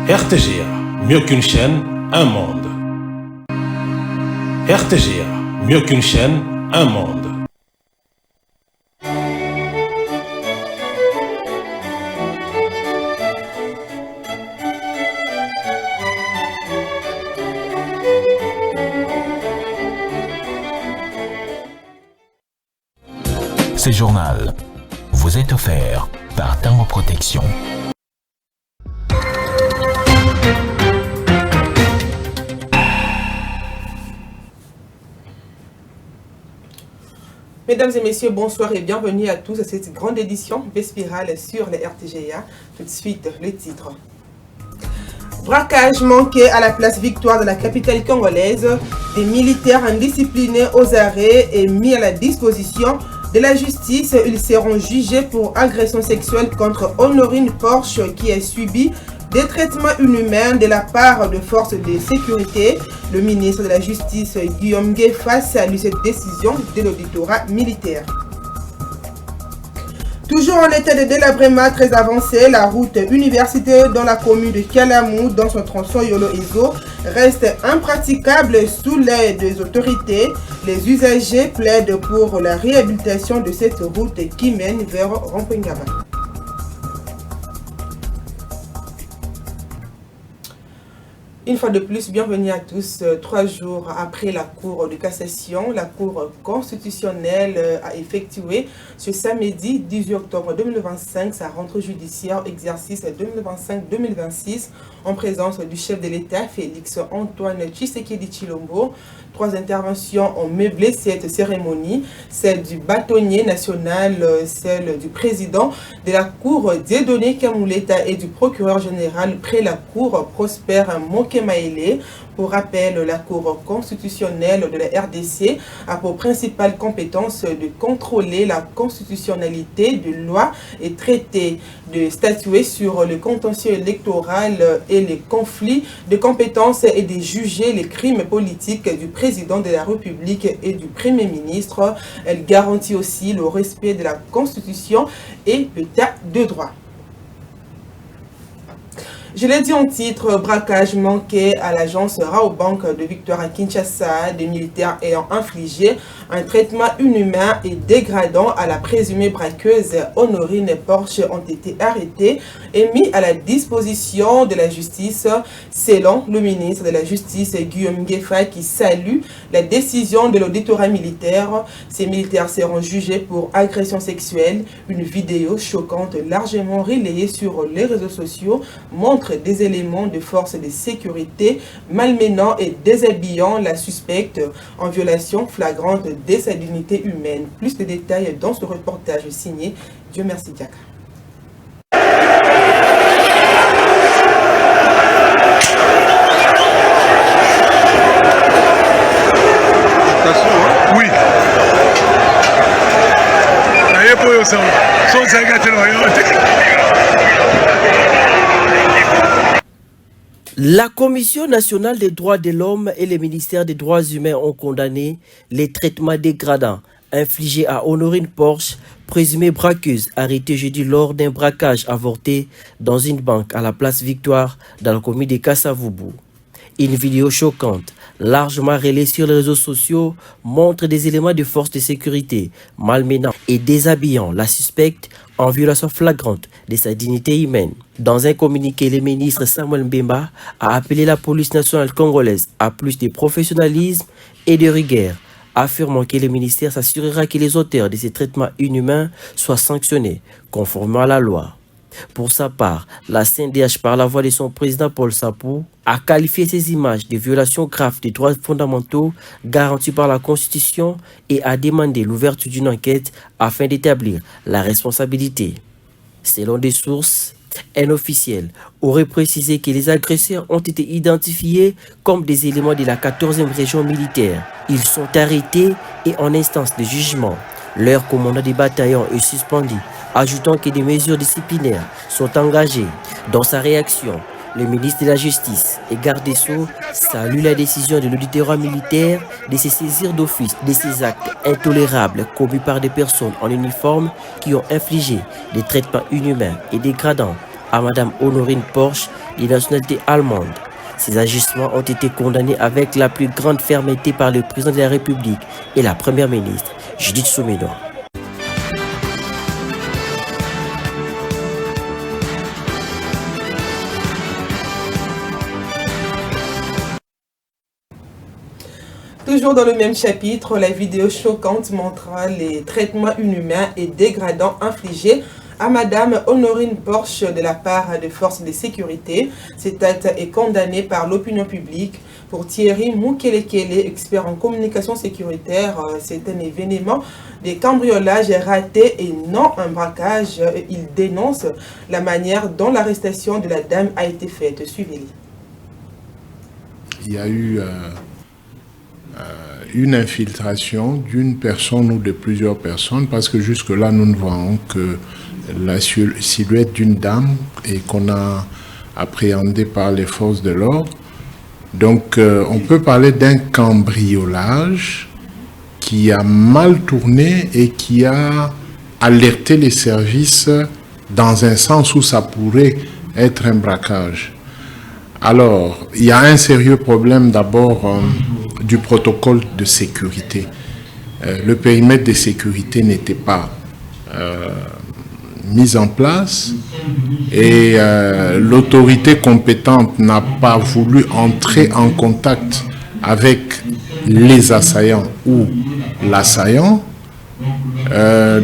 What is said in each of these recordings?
RTGA, mieux qu'une chaîne, un monde. RTGA, mieux qu'une chaîne, un monde. Ce journal vous est offert par Tango Protection. Mesdames et messieurs, bonsoir et bienvenue à tous à cette grande édition vespérale sur les RTGA. Tout de suite, le titre. Braquage manqué à la place Victoire de la capitale congolaise. Des militaires indisciplinés aux arrêts et mis à la disposition de la justice. Ils seront jugés pour agression sexuelle contre Honorine Porsche qui a subi des traitements inhumains de la part de forces de sécurité. Le ministre de la Justice, Guillaume Guéfa, salue cette décision de l'auditorat militaire. Toujours en état de délabrement très avancé, la route universitaire dans la commune de Kalamou, dans son tronçon Yolo-Ezo, reste impraticable sous l'aide des autorités. Les usagers plaident pour la réhabilitation de cette route qui mène vers Rompengaba. Une fois de plus, bienvenue à tous. 3 jours après la Cour de cassation, la Cour constitutionnelle a effectué ce samedi 18 octobre 2025 sa rentrée judiciaire exercice 2025-2026 en présence du chef de l'État Félix Antoine Tshisekedi Tshilombo. 3 interventions ont meublé cette cérémonie, celle du bâtonnier national, celle du président de la Cour Dieudonné Kamuleta et du procureur général près la Cour Prosper Mokemaele. Pour rappel, la Cour constitutionnelle de la RDC a pour principale compétence de contrôler la constitutionnalité de lois et traités, de statuer sur le contentieux électoral et les conflits de compétences et de juger les crimes politiques du président de la République et du Premier ministre. Elle garantit aussi le respect de la Constitution et l'État de droit. Je l'ai dit en titre, braquage manqué à l'agence Raobank de Victoire à Kinshasa, des militaires ayant infligé un traitement inhumain et dégradant à la présumée braqueuse Honorine Porsche ont été arrêtés et mis à la disposition de la justice, selon le ministre de la Justice Guillaume Guéfa qui salue la décision de l'auditorat militaire. Ces militaires seront jugés pour agression sexuelle. Une vidéo choquante largement relayée sur les réseaux sociaux montre des éléments de force de sécurité malmenant et déshabillant la suspecte en violation flagrante de sa dignité humaine. Plus de détails dans ce reportage signé Dieu merci Diaka. Oui. La Commission nationale des droits de l'homme et le ministère des droits humains ont condamné les traitements dégradants infligés à Honorine Porsche, présumée braqueuse, arrêtée jeudi lors d'un braquage avorté dans une banque à la place Victoire dans la commune de Kassavubu. Une vidéo choquante, largement relayée sur les réseaux sociaux, montre des éléments de force de sécurité malmenant et déshabillant la suspecte en violation flagrante de sa dignité humaine. Dans un communiqué, le ministre Samuel Mbemba a appelé la police nationale congolaise à plus de professionnalisme et de rigueur, affirmant que le ministère s'assurera que les auteurs de ces traitements inhumains soient sanctionnés conformément à la loi. Pour sa part, la CNDH, par la voix de son président Paul Sapou, a qualifié ces images de violations graves des droits fondamentaux garantis par la Constitution et a demandé l'ouverture d'une enquête afin d'établir la responsabilité. Selon des sources, un officiel aurait précisé que les agresseurs ont été identifiés comme des éléments de la 14e région militaire. Ils sont arrêtés et en instance de jugement. Leur commandant des bataillons est suspendu, ajoutant que des mesures disciplinaires sont engagées. Dans sa réaction, le ministre de la Justice et garde des Sceaux salue la décision de l'auditorat militaire de se saisir d'office de ces actes intolérables commis par des personnes en uniforme qui ont infligé des traitements inhumains et dégradants à Madame Honorine Porsche, de nationalité allemande. Ces agissements ont été condamnés avec la plus grande fermeté par le président de la République et la première ministre, Judith Suminwa. Toujours dans le même chapitre, la vidéo choquante montra les traitements inhumains et dégradants infligés à Madame Honorine Porsche de la part des forces de sécurité. Cet acte est condamné par l'opinion publique. Pour Thierry Moukelekele, expert en communication sécuritaire, c'est un événement de cambriolage raté et non un braquage. Il dénonce la manière dont l'arrestation de la dame a été faite. Suivez-le. Il y a eu une infiltration d'une personne ou de plusieurs personnes, parce que jusque-là, nous ne voyons que la silhouette d'une dame et qu'on a appréhendée par les forces de l'ordre. Donc, on peut parler d'un cambriolage qui a mal tourné et qui a alerté les services dans un sens où ça pourrait être un braquage. Alors, il y a un sérieux problème d'abord du protocole de sécurité. Le périmètre de sécurité n'était pas mis en place et l'autorité compétente n'a pas voulu entrer en contact avec les assaillants ou l'assaillant.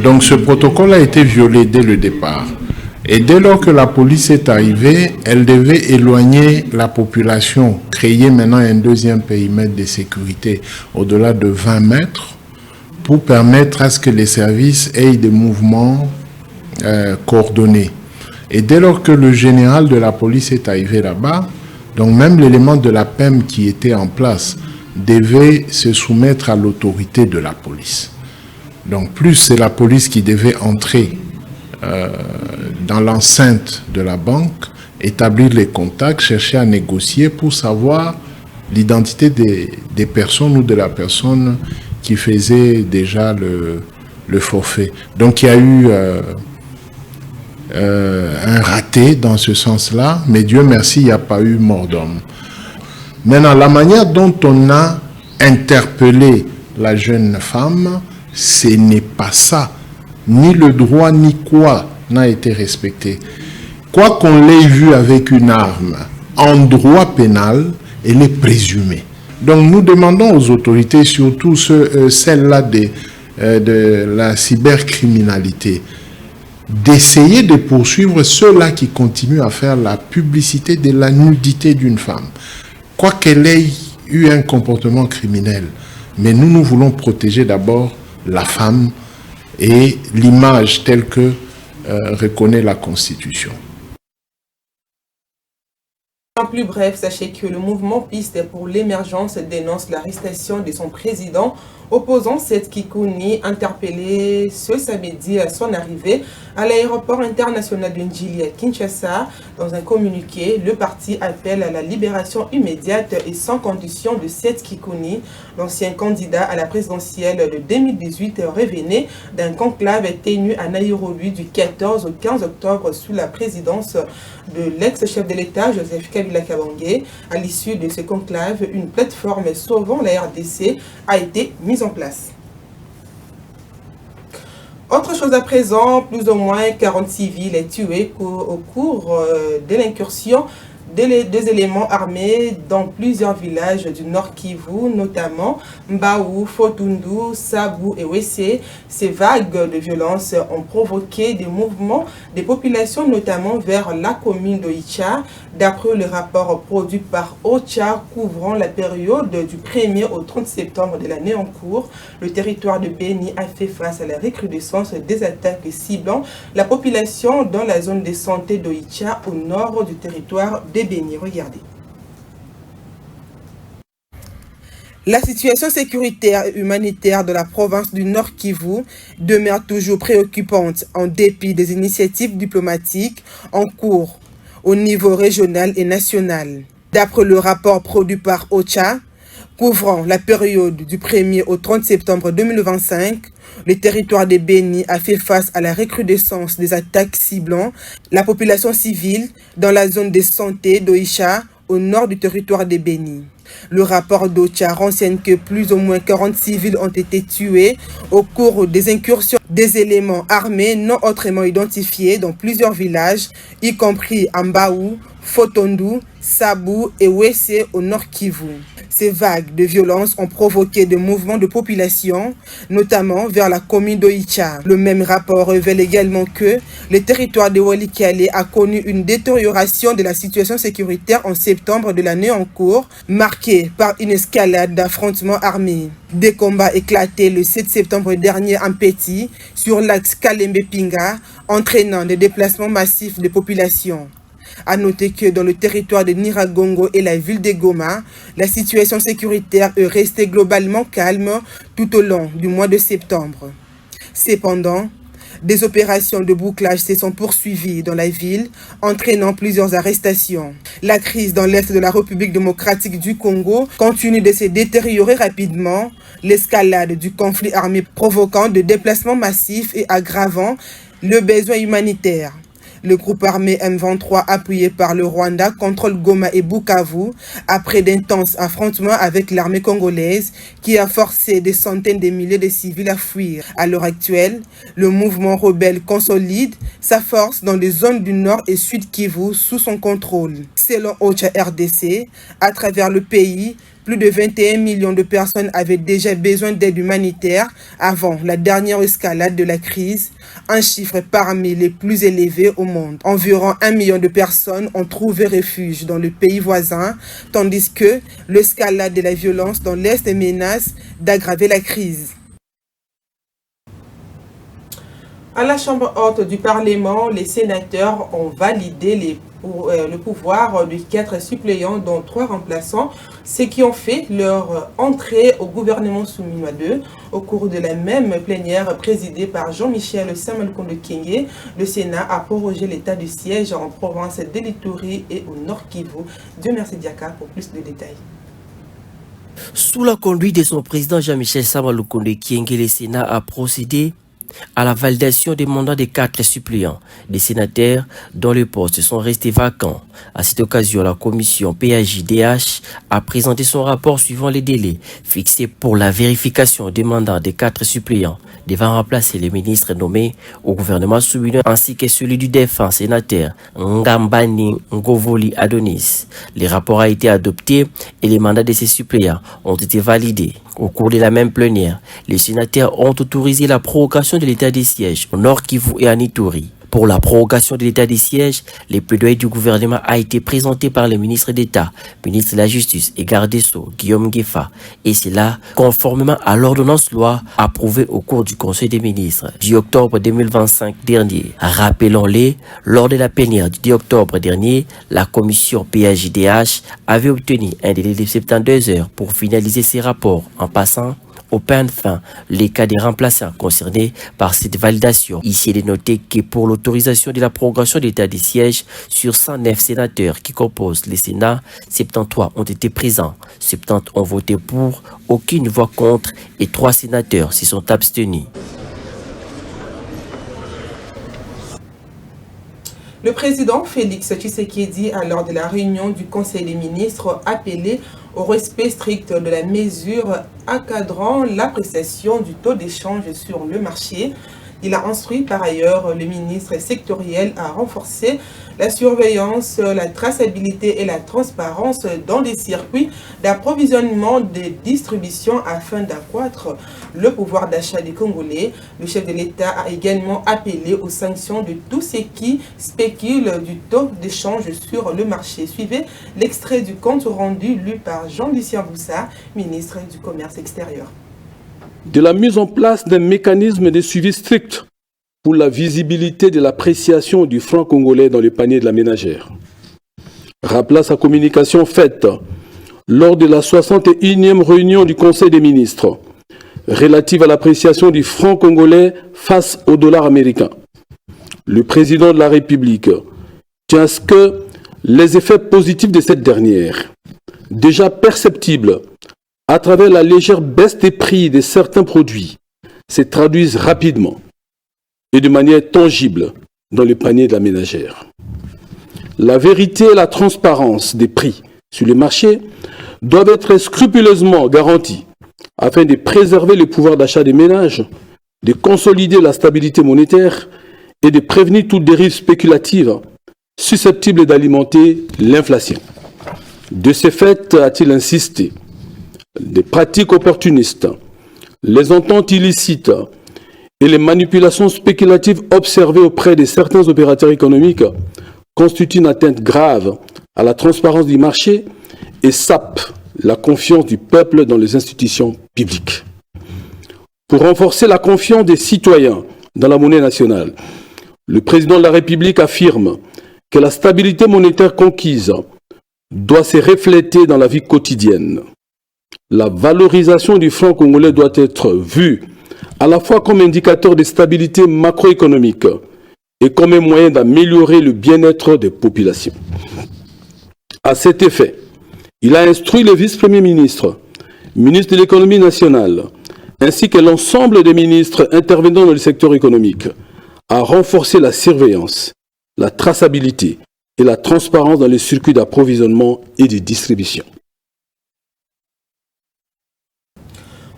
Donc ce protocole a été violé dès le départ. Et dès lors que la police est arrivée, elle devait éloigner la population, créer maintenant un deuxième périmètre de sécurité au-delà de 20 mètres pour permettre à ce que les services aient des mouvements coordonnés. Et dès lors que le général de la police est arrivé là-bas, donc même l'élément de la PEM qui était en place devait se soumettre à l'autorité de la police. Donc plus c'est la police qui devait entrer dans l'enceinte de la banque, établir les contacts, chercher à négocier pour savoir l'identité des personnes ou de la personne qui faisait déjà le forfait. Donc il y a eu un raté dans ce sens-là, mais Dieu merci, il n'y a pas eu mort d'homme. Maintenant, la manière dont on a interpellé la jeune femme, ce n'est pas ça. Ni le droit, ni quoi n'a été respecté. Quoi qu'on l'ait vu avec une arme, en droit pénal, elle est présumée. Donc nous demandons aux autorités, surtout celles-là de la cybercriminalité, d'essayer de poursuivre ceux-là qui continuent à faire la publicité de la nudité d'une femme. Quoi qu'elle ait eu un comportement criminel, mais nous voulons protéger d'abord la femme et l'image telle que reconnaît la Constitution. En plus bref, sachez que le mouvement Piste pour l'émergence dénonce l'arrestation de son président opposant Seth Kikouni, interpellé ce samedi à son arrivée à l'aéroport international de Njili à Kinshasa. Dans un communiqué, le parti appelle à la libération immédiate et sans condition de Seth Kikouni, l'ancien candidat à la présidentielle de 2018, revenait d'un conclave tenu à Nairobi du 14 au 15 octobre sous la présidence de l'ex-chef de l'État, Joseph Kabila Kabange. À l'issue de ce conclave, une plateforme sauvant la RDC a été mise en place. Autre chose à présent, plus ou moins 40 civils tués au cours de l'incursion des éléments armés dans plusieurs villages du Nord Kivu, notamment Mbaou, Fotundu, Sabu et Wesse. Ces vagues de violence ont provoqué des mouvements des populations, notamment vers la commune d'Oicha. D'après le rapport produit par OCHA couvrant la période du 1er au 30 septembre de l'année en cours, le territoire de Beni a fait face à la recrudescence des attaques ciblant la population dans la zone de santé d'Oicha au nord du territoire de Beni. Regardez. La situation sécuritaire et humanitaire de la province du Nord Kivu demeure toujours préoccupante en dépit des initiatives diplomatiques en cours au niveau régional et national. D'après le rapport produit par OCHA, Couvrant la période du 1er au 30 septembre 2025, le territoire de Beni a fait face à la recrudescence des attaques ciblant la population civile dans la zone de santé d'Oicha, au nord du territoire de Beni. Le rapport d'Ocha renseigne que plus ou moins 40 civils ont été tués au cours des incursions des éléments armés non autrement identifiés dans plusieurs villages, y compris Ambaou, Fotondu, Sabou et Wesse au nord Kivu. Ces vagues de violence ont provoqué des mouvements de population, notamment vers la commune d'Oicha. Le même rapport révèle également que le territoire de Walikale a connu une détérioration de la situation sécuritaire en septembre de l'année en cours, marquée par une escalade d'affrontements armés. Des combats éclatés le 7 septembre dernier en Petit, sur l'axe Kalembe-Pinga, entraînant des déplacements massifs de population. À noter que dans le territoire de Niragongo et la ville de Goma, la situation sécuritaire est restée globalement calme tout au long du mois de septembre. Cependant, des opérations de bouclage se sont poursuivies dans la ville, entraînant plusieurs arrestations. La crise dans l'est de la République démocratique du Congo continue de se détériorer rapidement, l'escalade du conflit armé provoquant des déplacements massifs et aggravant le besoin humanitaire. Le groupe armé M23, appuyé par le Rwanda, contrôle Goma et Bukavu après d'intenses affrontements avec l'armée congolaise qui a forcé des centaines de milliers de civils à fuir. À l'heure actuelle, le mouvement rebelle consolide sa force dans les zones du nord et sud Kivu sous son contrôle. Selon OCHA RDC, à travers le pays, plus de 21 millions de personnes avaient déjà besoin d'aide humanitaire avant la dernière escalade de la crise, un chiffre parmi les plus élevés au monde. Environ 1 million de personnes ont trouvé refuge dans le pays voisin, tandis que l'escalade de la violence dans l'Est menace d'aggraver la crise. À la Chambre haute du Parlement, les sénateurs ont validé le pouvoir de 4 suppléants, dont 3 remplaçants, ceux qui ont fait leur entrée au gouvernement Souminwa II. Au cours de la même plénière présidée par Jean-Michel Samalukonde Kyenge, le Sénat a prorogé l'état de siège en province d'Elituri et au Nord Kivu. Dieu merci Diaka pour plus de détails. Sous la conduite de son président Jean-Michel Samalukonde Kyenge, le Sénat a procédé à la validation des mandats des 4 suppléants des sénateurs dont les postes sont restés vacants. À cette occasion, la commission PAJDH a présenté son rapport suivant les délais fixés pour la vérification des mandats des 4 suppléants devant remplacer les ministres nommés au gouvernement Souminwa ainsi que celui du défunt sénateur Ngambani Ngovoli Adonis. Le rapport a été adopté et les mandats de ces suppléants ont été validés. Au cours de la même plénière, les sénateurs ont autorisé la prorogation de l'état des sièges au Nord Kivu et à Ituri. Pour la prorogation de l'état des sièges, les plaidoyers du gouvernement a été présenté par le ministre d'État, ministre de la Justice et garde des Sceaux, Guillaume Gueffa, et cela conformément à l'ordonnance loi approuvée au cours du Conseil des ministres du octobre 2025 dernier. Rappelons-les, lors de la plénière du 10 octobre dernier, la commission PAJDH avait obtenu un délai de 72 heures pour finaliser ses rapports en passant au pain de fin les cas des remplaçants concernés par cette validation. Ici, il est noté que pour l'autorisation de la prorogation de l'état des sièges sur 109 sénateurs qui composent le Sénat, 73 ont été présents, 70 ont voté pour, aucune voix contre et 3 sénateurs s'y sont abstenus. Le président Félix Tshisekedi, lors de la réunion du Conseil des ministres, a appelé au respect strict de la mesure encadrant l'appréciation du taux d'échange sur le marché. Il a instruit par ailleurs le ministre sectoriel à renforcer la surveillance, la traçabilité et la transparence dans les circuits d'approvisionnement des distributions afin d'accroître le pouvoir d'achat des Congolais. Le chef de l'État a également appelé aux sanctions de tous ceux qui spéculent du taux d'échange sur le marché. Suivez l'extrait du compte rendu lu par Jean-Lucien Boussa, ministre du Commerce extérieur. De la mise en place d'un mécanisme de suivi strict pour la visibilité de l'appréciation du franc congolais dans le panier de la ménagère. Rappela sa communication faite lors de la 61e réunion du Conseil des ministres relative à l'appréciation du franc congolais face au dollar américain. Le président de la République tient à ce que les effets positifs de cette dernière, déjà perceptibles à travers la légère baisse des prix de certains produits, se traduisent rapidement et de manière tangible dans le panier de la ménagère. La vérité et la transparence des prix sur les marchés doivent être scrupuleusement garanties afin de préserver le pouvoir d'achat des ménages, de consolider la stabilité monétaire et de prévenir toute dérive spéculative susceptible d'alimenter l'inflation. De ce fait, a-t-il insisté, des pratiques opportunistes, les ententes illicites et les manipulations spéculatives observées auprès de certains opérateurs économiques constituent une atteinte grave à la transparence du marché et sapent la confiance du peuple dans les institutions publiques. Pour renforcer la confiance des citoyens dans la monnaie nationale, le président de la République affirme que la stabilité monétaire conquise doit se refléter dans la vie quotidienne. La valorisation du franc congolais doit être vue à la fois comme indicateur de stabilité macroéconomique et comme un moyen d'améliorer le bien-être des populations. À cet effet, il a instruit le vice-premier ministre, ministre de l'économie nationale, ainsi que l'ensemble des ministres intervenant dans le secteur économique, à renforcer la surveillance, la traçabilité et la transparence dans les circuits d'approvisionnement et de distribution.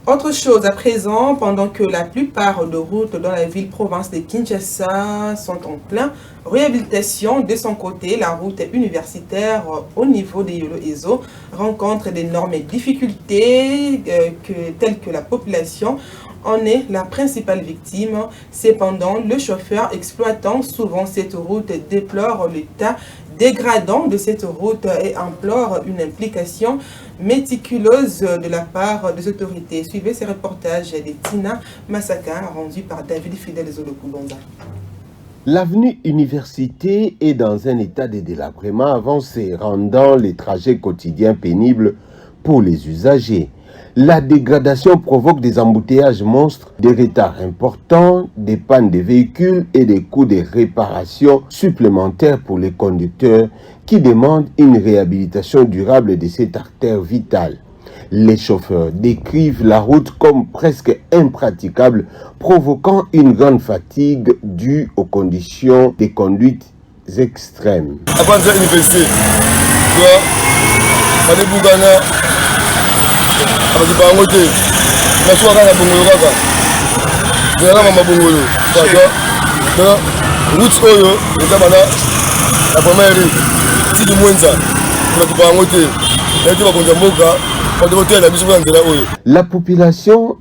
Autre chose à présent, pendant que la plupart de routes dans la ville-province de Kinshasa sont en plein réhabilitation, de son côté, la route universitaire au niveau de Yolo-Ezo rencontre d'énormes difficultés telles que la population en est la principale victime. Cependant, le chauffeur exploitant souvent cette route déplore l'état dégradant de cette route et implore une implication méticuleuse de la part des autorités. Suivez ces reportages de Tina Massaka, rendu par David Fidel Zolokulonda. L'avenue Université est dans un état de délabrement avancé, rendant les trajets quotidiens pénibles pour les usagers. La dégradation provoque des embouteillages monstres, des retards importants, des pannes de véhicules et des coûts de réparation supplémentaires pour les conducteurs qui demandent une réhabilitation durable de cette artère vitale. Les chauffeurs décrivent la route comme presque impraticable, provoquant une grande fatigue due aux conditions de conduite extrêmes. La population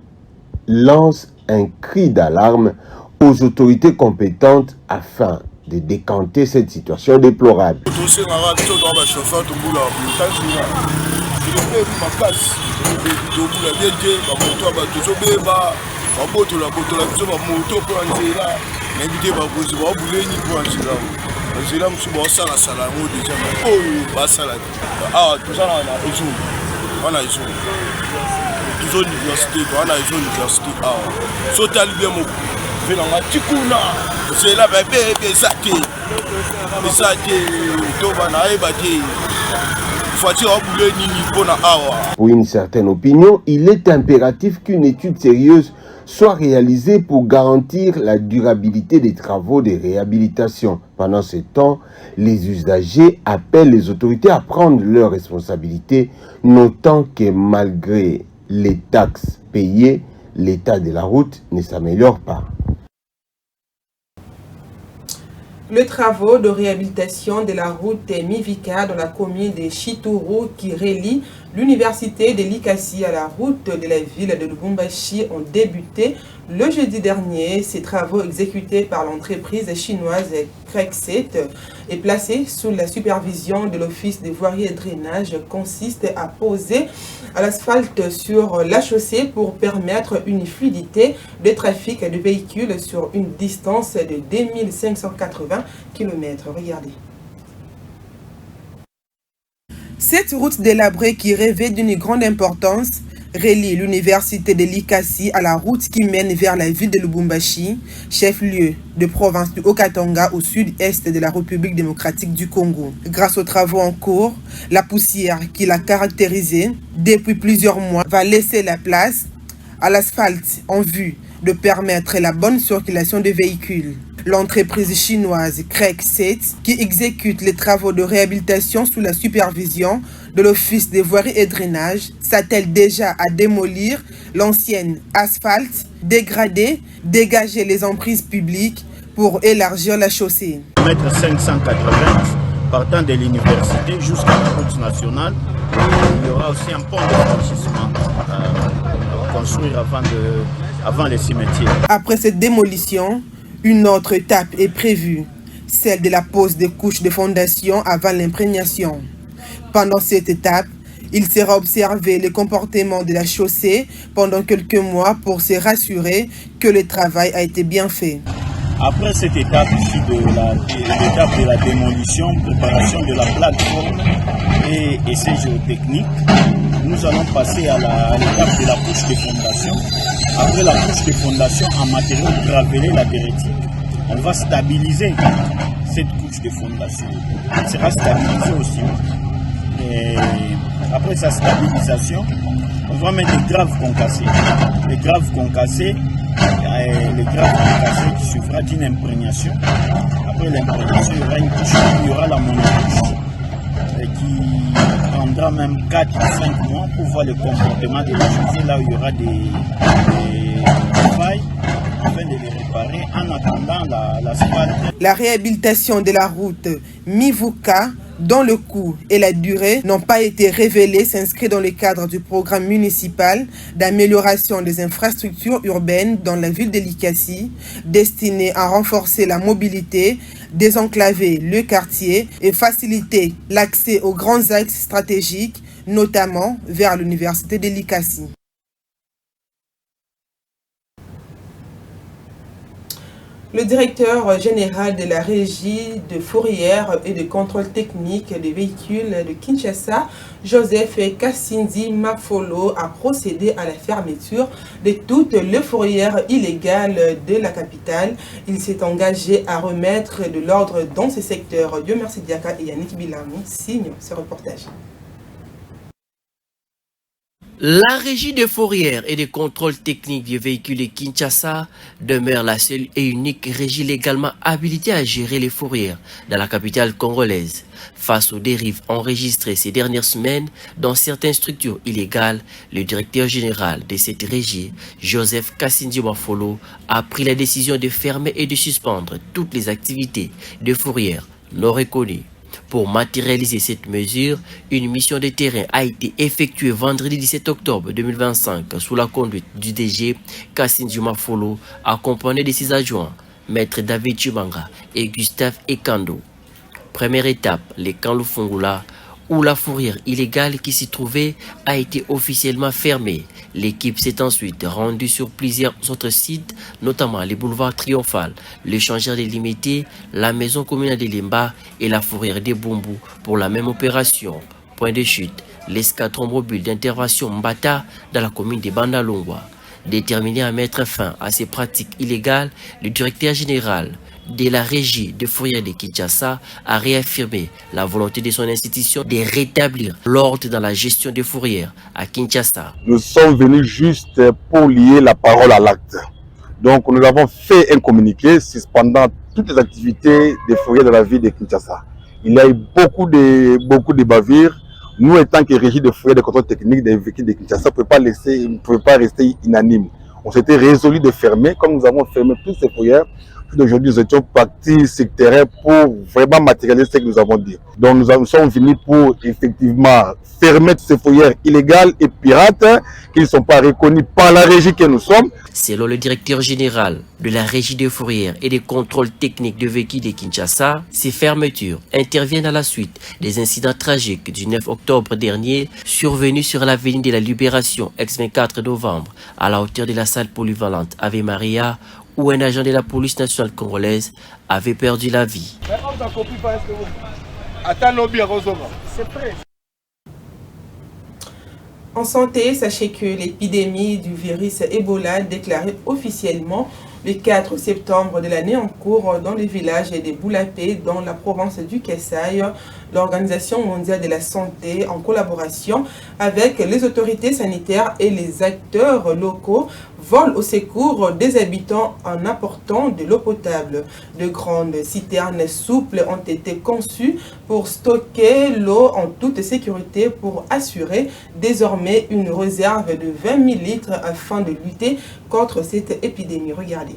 lance un cri d'alarme aux autorités compétentes afin de décanter cette situation déplorable. Pour une certaine opinion, il est impératif qu'une étude sérieuse soit réalisée pour garantir la durabilité des travaux de réhabilitation. Pendant ce temps, les usagers appellent les autorités à prendre leurs responsabilités, notant que malgré les taxes payées, l'état de la route ne s'améliore pas. Les travaux de réhabilitation de la route Mivika dans la commune de Chituru qui relie l'université de Likasi à la route de la ville de Lubumbashi ont débuté le jeudi dernier. Ces travaux exécutés par l'entreprise chinoise Crexet et placés sous la supervision de l'Office des voiries et drainage consistent à poser l'asphalte sur la chaussée pour permettre une fluidité de trafic de véhicules sur une distance de 2580 km. Regardez. Cette route délabrée qui revêt d'une grande importance relie l'université de Likasi à la route qui mène vers la ville de Lubumbashi, chef-lieu de province du Haut-Katanga au sud-est de la République démocratique du Congo. Grâce aux travaux en cours, la poussière qui l'a caractérisée depuis plusieurs mois va laisser la place à l'asphalte en vue de permettre la bonne circulation des véhicules. L'entreprise chinoise Craig 7, qui exécute les travaux de réhabilitation sous la supervision de l'Office des voiries et drainage, s'attelle déjà à démolir l'ancienne asphalte dégradée, dégager les emprises publiques pour élargir la chaussée. Mètre 580 partant de l'université jusqu'à la route nationale. Il y aura aussi un pont de franchissement à construire avant les cimetières. Après cette démolition, une autre étape est prévue, celle de la pose des couches de fondation avant l'imprégnation. Pendant cette étape, il sera observé le comportement de la chaussée pendant quelques mois pour se rassurer que le travail a été bien fait. Après cette étape ici l'étape de la démolition, préparation de la plateforme et essai géotechnique, nous allons passer à l'étape de la couche de fondation. Après la couche de fondation en matériau gravelé latéritique, on va stabiliser cette couche de fondation. Elle sera stabilisée aussi. Et après sa stabilisation, on va mettre des graves concassés. Les graves concassés qui suivra d'une imprégnation. Après l'imprégnation, il y aura une couche, il y aura la monocouche qui prendra même 4 ou 5 mois pour voir le comportement de la chaussée là où il y aura des failles afin de les réparer en attendant l'asphalte. La réhabilitation de la route Mivuka, dont le coût et la durée n'ont pas été révélés, s'inscrit dans le cadre du programme municipal d'amélioration des infrastructures urbaines dans la ville de Likasi, destiné à renforcer la mobilité, désenclaver le quartier et faciliter l'accès aux grands axes stratégiques, notamment vers l'université de Likasi. Le directeur général de la régie de fourrière et de contrôle technique des véhicules de Kinshasa, Joseph Kassindi Mafolo, a procédé à la fermeture de toutes les fourrières illégales de la capitale. Il s'est engagé à remettre de l'ordre dans ce secteur. Dieu merci Diaka et Yannick Bilamou signent ce reportage. La régie des fourrières et des contrôles techniques des véhicules de Kinshasa demeure la seule et unique régie légalement habilitée à gérer les fourrières dans la capitale congolaise. Face aux dérives enregistrées ces dernières semaines dans certaines structures illégales, le directeur général de cette régie, Joseph Kassindi Mafolo, a pris la décision de fermer et de suspendre toutes les activités de fourrières non reconnues. Pour matérialiser cette mesure, une mission de terrain a été effectuée vendredi 17 octobre 2025 sous la conduite du DG Kassindi Mafolo, accompagné de ses adjoints, Maître David Chimanga et Gustave Ekando. Première étape, les camps Lufungula, où la fourrière illégale qui s'y trouvait a été officiellement fermée. L'équipe s'est ensuite rendue sur plusieurs autres sites, notamment les boulevards Triomphal, l'échangeur délimité, la maison communale de Limba et la fourrière des Bumbu pour la même opération. Point de chute, l'escadron mobile d'intervention Mbata dans la commune de Bandalungwa. Déterminé à mettre fin à ces pratiques illégales, le directeur général de la régie de fourrière de Kinshasa a réaffirmé la volonté de son institution de rétablir l'ordre dans la gestion des fourrières à Kinshasa. Nous sommes venus juste pour lier la parole à l'acte. Donc nous avons fait un communiqué suspendant toutes les activités des fourrières de la ville de Kinshasa. Il y a eu beaucoup de bavures. Nous, étant que régie de fourrières de contrôle technique des véhicules de Kinshasa, ne pouvons pas rester inanimes. On s'était résolu de fermer, comme nous avons fermé toutes ces fourrières. Aujourd'hui, nous étions partis sur le terrain pour vraiment matérialiser ce que nous avons dit. Donc nous sommes venus pour effectivement fermer ces fourrières illégales et pirates qui ne sont pas reconnues par la régie que nous sommes. Selon le directeur général de la régie des fourrières et des contrôles techniques de véhicules de Kinshasa, ces fermetures interviennent à la suite des incidents tragiques du 9 octobre dernier survenus sur l'avenue de la Libération, ex-24 novembre, à la hauteur de la salle polyvalente Ave Maria, où un agent de la police nationale congolaise avait perdu la vie. En santé, sachez que l'épidémie du virus Ebola déclarée officiellement le 4 septembre de l'année en cours dans le village de Boulapé, dans la province du Kasaï, l'Organisation mondiale de la santé, en collaboration avec les autorités sanitaires et les acteurs locaux, vole au secours des habitants en apportant de l'eau potable. De grandes citernes souples ont été conçues pour stocker l'eau en toute sécurité pour assurer désormais une réserve de 20 000 litres afin de lutter contre cette épidémie. Regardez.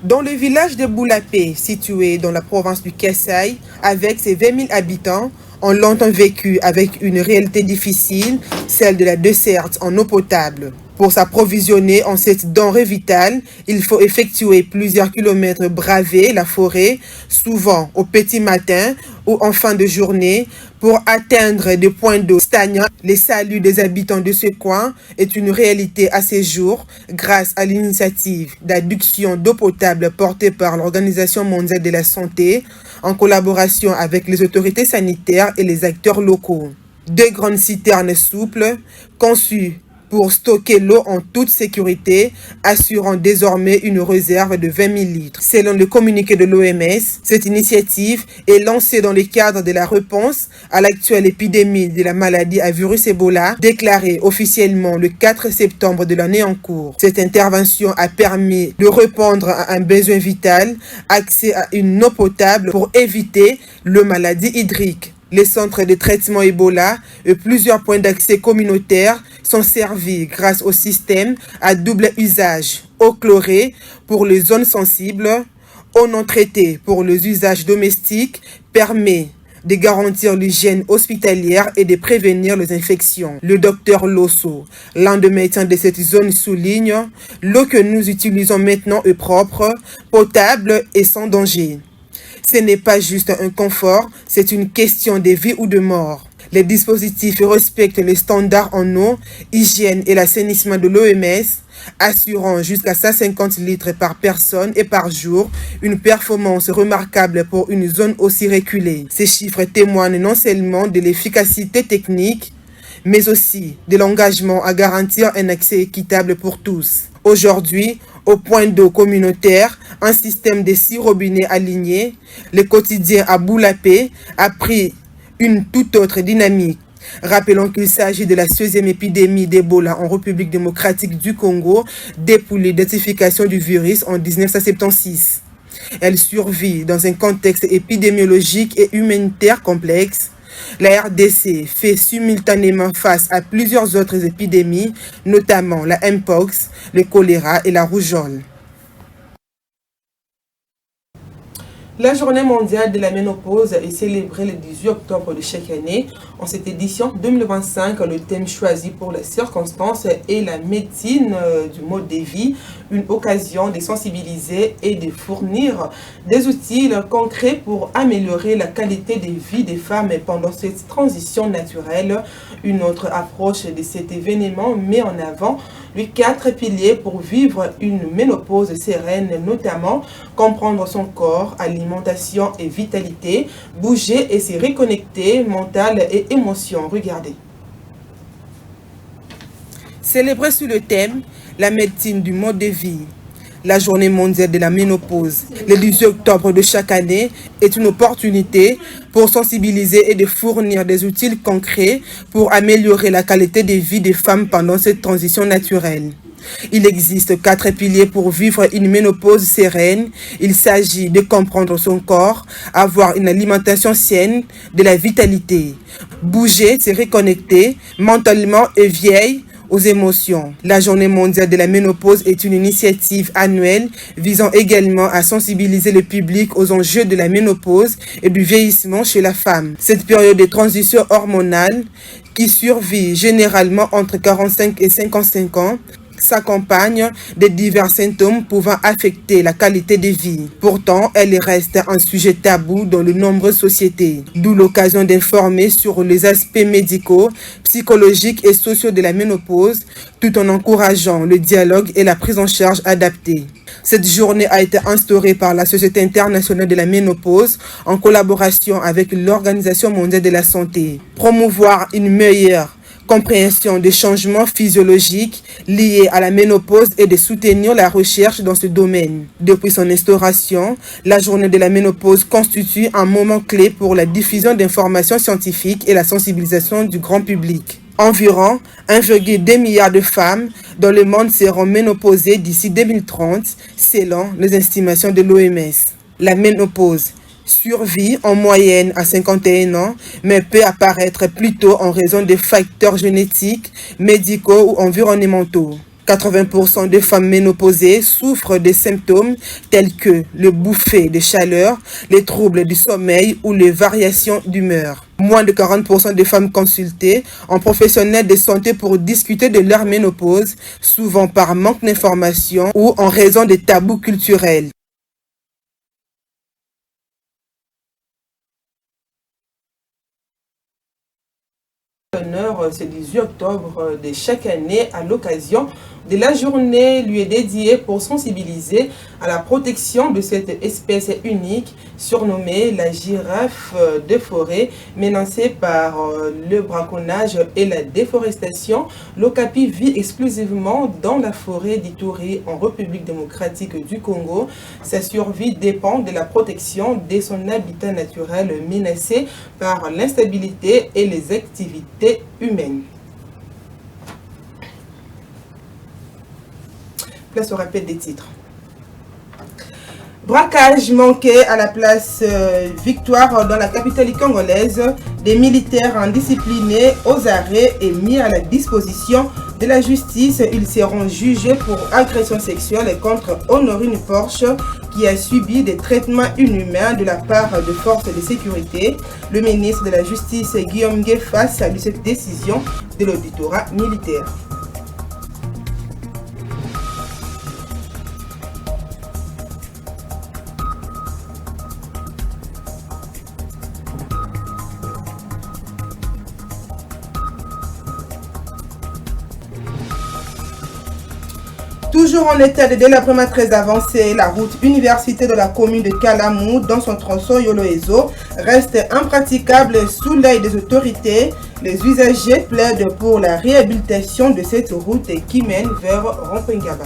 Dans le village de Boulapé, situé dans la province du Kasaï, avec ses 20 000 habitants, on longtemps vécu avec une réalité difficile, celle de la desserte en eau potable. Pour s'approvisionner en cette denrée vitale, il faut effectuer plusieurs kilomètres braver la forêt, souvent au petit matin ou en fin de journée, pour atteindre des points d'eau stagnants. Les saluts des habitants de ce coin est une réalité à ces jours grâce à l'initiative d'adduction d'eau potable portée par l'Organisation mondiale de la santé en collaboration avec les autorités sanitaires et les acteurs locaux. Deux grandes citernes souples conçues pour stocker l'eau en toute sécurité, assurant désormais une réserve de 20 000 litres. Selon le communiqué de l'OMS, cette initiative est lancée dans le cadre de la réponse à l'actuelle épidémie de la maladie à virus Ebola, déclarée officiellement le 4 septembre de l'année en cours. Cette intervention a permis de répondre à un besoin vital, accès à une eau potable pour éviter la maladie hydrique. Les centres de traitement Ebola et plusieurs points d'accès communautaires sont servis grâce au système à double usage, eau chlorée pour les zones sensibles, eau non traitée pour les usages domestiques, permet de garantir l'hygiène hospitalière et de prévenir les infections. Le docteur Losso, l'un des médecins de cette zone, souligne « L'eau que nous utilisons maintenant est propre, potable et sans danger. Ce n'est pas juste un confort, c'est une question de vie ou de mort. Les dispositifs respectent les standards en eau, hygiène et l'assainissement de l'OMS, assurant jusqu'à 150 litres par personne et par jour, une performance remarquable pour une zone aussi reculée. Ces chiffres témoignent non seulement de l'efficacité technique, mais aussi de l'engagement à garantir un accès équitable pour tous. Aujourd'hui, au point d'eau communautaire, un système de 6 robinets alignés, le quotidien à Boulapé a pris une toute autre dynamique. Rappelons qu'il s'agit de la 16e épidémie d'Ebola en République démocratique du Congo depuis l'identification du virus en 1976. Elle survit dans un contexte épidémiologique et humanitaire complexe. La RDC fait simultanément face à plusieurs autres épidémies, notamment la Mpox, le choléra et la rougeole. La journée mondiale de la ménopause est célébrée le 18 octobre de chaque année. En cette édition 2025, le thème choisi pour les circonstances est la médecine du mode de vie, une occasion de sensibiliser et de fournir des outils concrets pour améliorer la qualité de vie des femmes pendant cette transition naturelle. Une autre approche de cet événement met en avant les 4 piliers pour vivre une ménopause sereine, notamment comprendre son corps, alimentation et vitalité, bouger et se reconnecter, mental et émotion. Regardez. Célébré sous le thème « La médecine du mode de vie ». La journée mondiale de la ménopause, le 18 octobre de chaque année, est une opportunité pour sensibiliser et de fournir des outils concrets pour améliorer la qualité de vie des femmes pendant cette transition naturelle. Il existe 4 piliers pour vivre une ménopause sereine. Il s'agit de comprendre son corps, avoir une alimentation saine, de la vitalité, bouger, se reconnecter mentalement et vieille aux émotions. La journée mondiale de la ménopause est une initiative annuelle visant également à sensibiliser le public aux enjeux de la ménopause et du vieillissement chez la femme. Cette période de transition hormonale qui survit généralement entre 45 et 55 ans s'accompagne de divers symptômes pouvant affecter la qualité de vie. Pourtant, elle reste un sujet tabou dans de nombreuses sociétés, d'où l'occasion d'informer sur les aspects médicaux, psychologiques et sociaux de la ménopause, tout en encourageant le dialogue et la prise en charge adaptée. Cette journée a été instaurée par la Société internationale de la ménopause en collaboration avec l'Organisation mondiale de la santé. Promouvoir une meilleure compréhension des changements physiologiques liés à la ménopause et de soutenir la recherche dans ce domaine. Depuis son instauration, la journée de la ménopause constitue un moment clé pour la diffusion d'informations scientifiques et la sensibilisation du grand public. Environ 1,2 milliard de femmes dans le monde seront ménopausées d'ici 2030, selon les estimations de l'OMS. La ménopause survit en moyenne à 51 ans, mais peut apparaître plus tôt en raison de facteurs génétiques, médicaux ou environnementaux. 80% des femmes ménopausées souffrent de symptômes tels que le bouffé de chaleur, les troubles du sommeil ou les variations d'humeur. Moins de 40% des femmes consultées en professionnels de santé pour discuter de leur ménopause, souvent par manque d'information ou en raison de tabous culturels. Ce 18 octobre de chaque année à l'occasion de la journée lui est dédiée pour sensibiliser à la protection de cette espèce unique surnommée la girafe de forêt, menacée par le braconnage et la déforestation. L'Okapi vit exclusivement dans la forêt d'Ituri en République démocratique du Congo. Sa survie dépend de la protection de son habitat naturel menacé par l'instabilité et les activités humaines. Place au rappel des titres. Braquage manqué à la place Victoire dans la capitale congolaise. Des militaires indisciplinés aux arrêts et mis à la disposition de la justice. Ils seront jugés pour agression sexuelle contre Honorine Porsche qui a subi des traitements inhumains de la part de forces de sécurité. Le ministre de la Justice Guillaume Guéfa salue cette décision de l'auditorat militaire. Toujours en état de délabrement très avancé, la route université de la commune de Kalamou dans son tronçon Yolo-Ezo reste impraticable sous l'œil des autorités. Les usagers plaident pour la réhabilitation de cette route qui mène vers Rompengaba.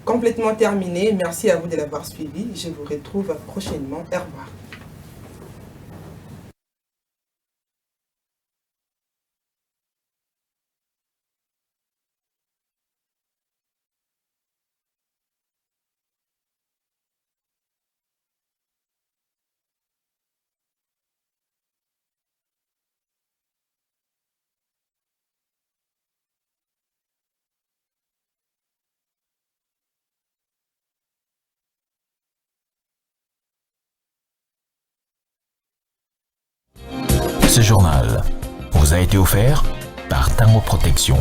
Complètement terminé. Merci à vous de l'avoir suivi. Je vous retrouve prochainement. Au revoir. Ce journal vous a été offert par Tango Protection.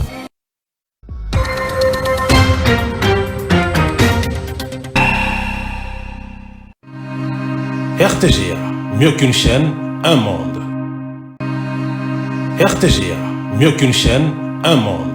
RTGA, mieux qu'une chaîne, un monde. RTGA, mieux qu'une chaîne, un monde.